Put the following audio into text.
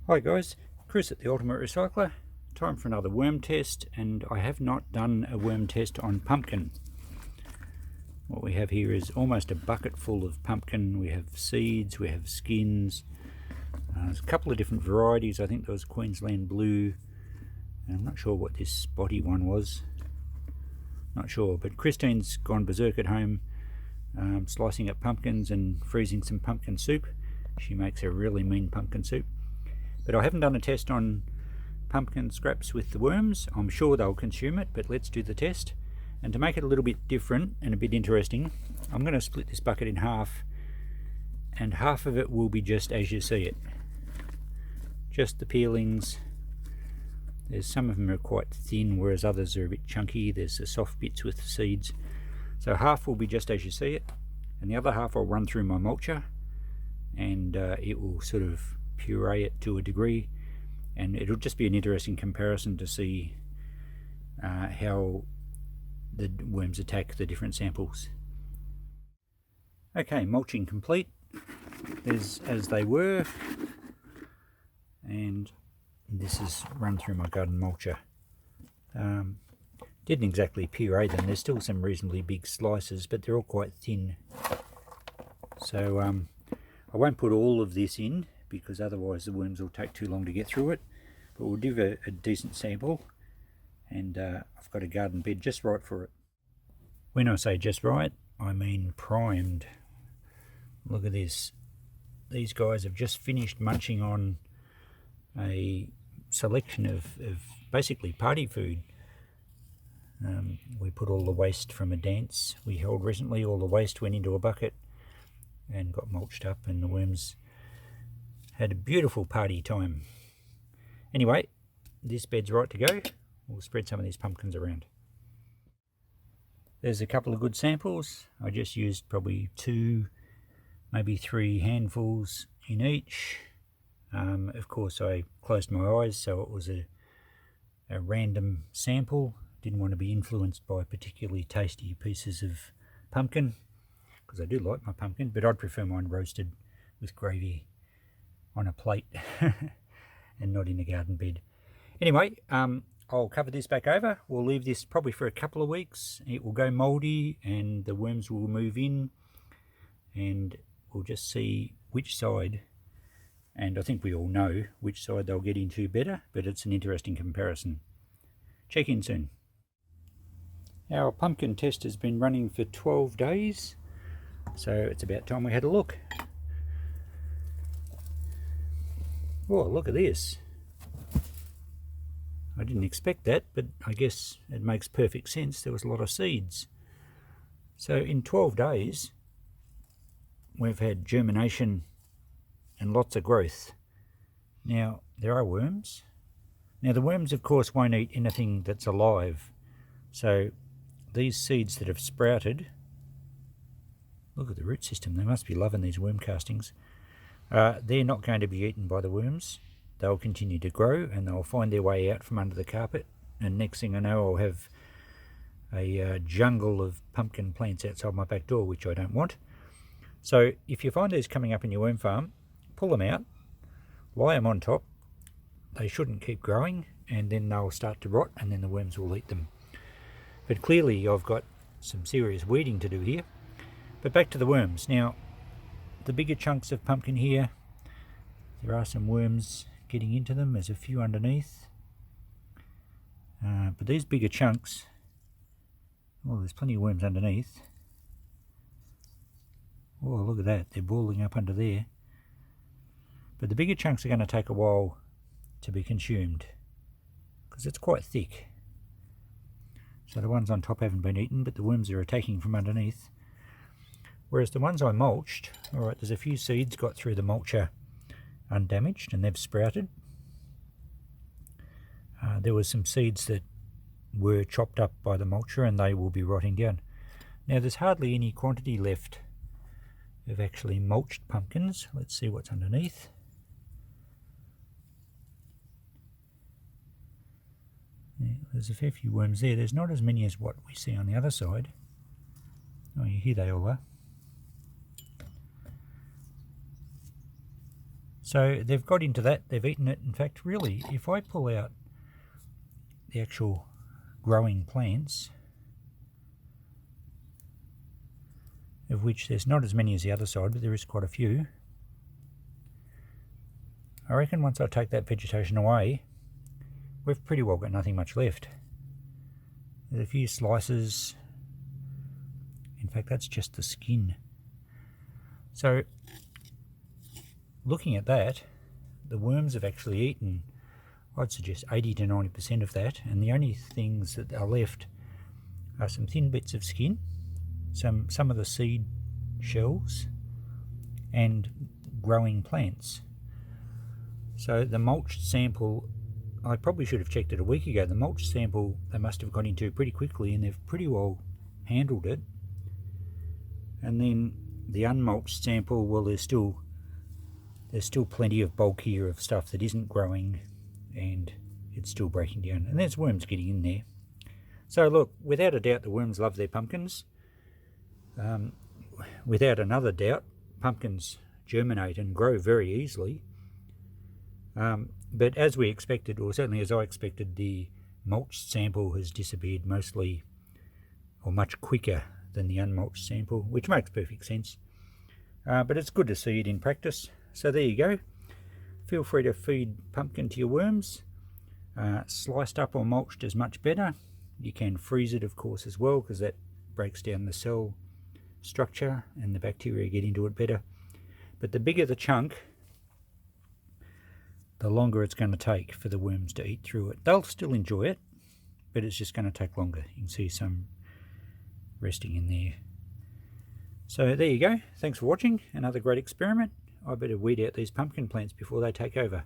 Hi guys, Chris at the Ultimate Recycler. Time for another worm test, and I have not done a worm test on pumpkin. What we have here is almost a bucket full of pumpkin. We have seeds, we have skins. There's a couple of different varieties. I think there was Queensland Blue, and I'm not sure what this spotty one was. Not sure, but Christine's gone berserk at home, slicing up pumpkins and freezing some pumpkin soup. She makes a really mean pumpkin soup. But I haven't done a test on pumpkin scraps with the worms. I'm sure they'll consume it, but let's do the test. And to make it a little bit different and a bit interesting, I'm going to split this bucket in half, and half of it will be just as you see it. Just the peelings. There's some of them are quite thin, whereas others are a bit chunky. There's the soft bits with the seeds. So half will be just as you see it, and the other half I'll run through my mulcher, and it will sort of puree it to a degree, and it'll just be an interesting comparison to see how the worms attack the different samples. Okay, mulching complete. There's as they were, and this is run through my garden mulcher. Didn't exactly puree them. There's still some reasonably big slices, but they're all quite thin. So I won't put all of this in, because otherwise the worms will take too long to get through it, but we'll give a decent sample, and I've got a garden bed just right for it. When I say just right, I mean primed. Look at this. These guys have just finished munching on a selection of basically party food. We put all the waste from a dance we held recently. All the waste went into a bucket and got mulched up, and the worms had a beautiful party time. Anyway, this bed's right to go. We'll spread some of these pumpkins around. There's a couple of good samples. I just used probably 2, maybe 3 handfuls in each. Of course, I closed my eyes, so it was a random sample. Didn't want to be influenced by particularly tasty pieces of pumpkin, because I do like my pumpkin, but I'd prefer mine roasted with gravy on a plate and not in a garden bed. Anyway, I'll cover this back over. We'll leave this probably for a couple of weeks. It will go mouldy and the worms will move in, and we'll just see which side, and I think we all know which side they'll get into better, but it's an interesting comparison. Check in soon. Our pumpkin test has been running for 12 days, so it's about time we had a look. Oh, look at this. I didn't expect that, but I guess it makes perfect sense. There was a lot of seeds. So in 12 days, we've had germination and lots of growth. Now, there are worms. Now, the worms, of course, won't eat anything that's alive. So these seeds that have sprouted, look at the root system. They must be loving these worm castings. They're not going to be eaten by the worms. They'll continue to grow, and they'll find their way out from under the carpet, and next thing I know, I'll have a jungle of pumpkin plants outside my back door, which I don't want. So if you find these coming up in your worm farm, pull them out, lie them on top. They shouldn't keep growing, and then they'll start to rot, and then the worms will eat them. But clearly I've got some serious weeding to do here. But back to the worms. Now, the bigger chunks of pumpkin here, there are some worms getting into them. There's a few underneath. But these bigger chunks, oh, there's plenty of worms underneath. Oh, look at that. They're balling up under there. But the bigger chunks are going to take a while to be consumed, because it's quite thick. So the ones on top haven't been eaten, but the worms are attacking from underneath. Whereas the ones I mulched, alright, there's a few seeds got through the mulcher undamaged, and they've sprouted. There were some seeds that were chopped up by the mulcher, and they will be rotting down. Now, there's hardly any quantity left of actually mulched pumpkins. Let's see what's underneath. Yeah, there's a fair few worms there. There's not as many as what we see on the other side. Oh, here they all are. So they've got into that, they've eaten it. In fact, really, if I pull out the actual growing plants, of which there's not as many as the other side, but there is quite a few, I reckon once I take that vegetation away, we've pretty well got nothing much left. There's a few slices. In fact, that's just the skin. So, looking at that, the worms have actually eaten, I'd suggest 80 to 90% of that, and the only things that are left are some thin bits of skin, some of the seed shells, and growing plants. So the mulched sample, I probably should have checked it a week ago. The mulched sample they must have got into pretty quickly, and they've pretty well handled it. And then the unmulched sample, well, there's still plenty of bulk here of stuff that isn't growing, and it's still breaking down. And there's worms getting in there. So look, without a doubt, the worms love their pumpkins. Without another doubt, pumpkins germinate and grow very easily. But as we expected, or certainly as I expected, the mulched sample has disappeared mostly, or much quicker than the unmulched sample, which makes perfect sense. But it's good to see it in practice. So there you go. Feel free to feed pumpkin to your worms. Sliced up or mulched is much better. You can freeze it, of course, as well, because that breaks down the cell structure and the bacteria get into it better. But the bigger the chunk, the longer it's going to take for the worms to eat through it. They'll still enjoy it, but it's just going to take longer. You can see some resting in there. So there you go. Thanks for watching. Another great experiment. I better weed out these pumpkin plants before they take over.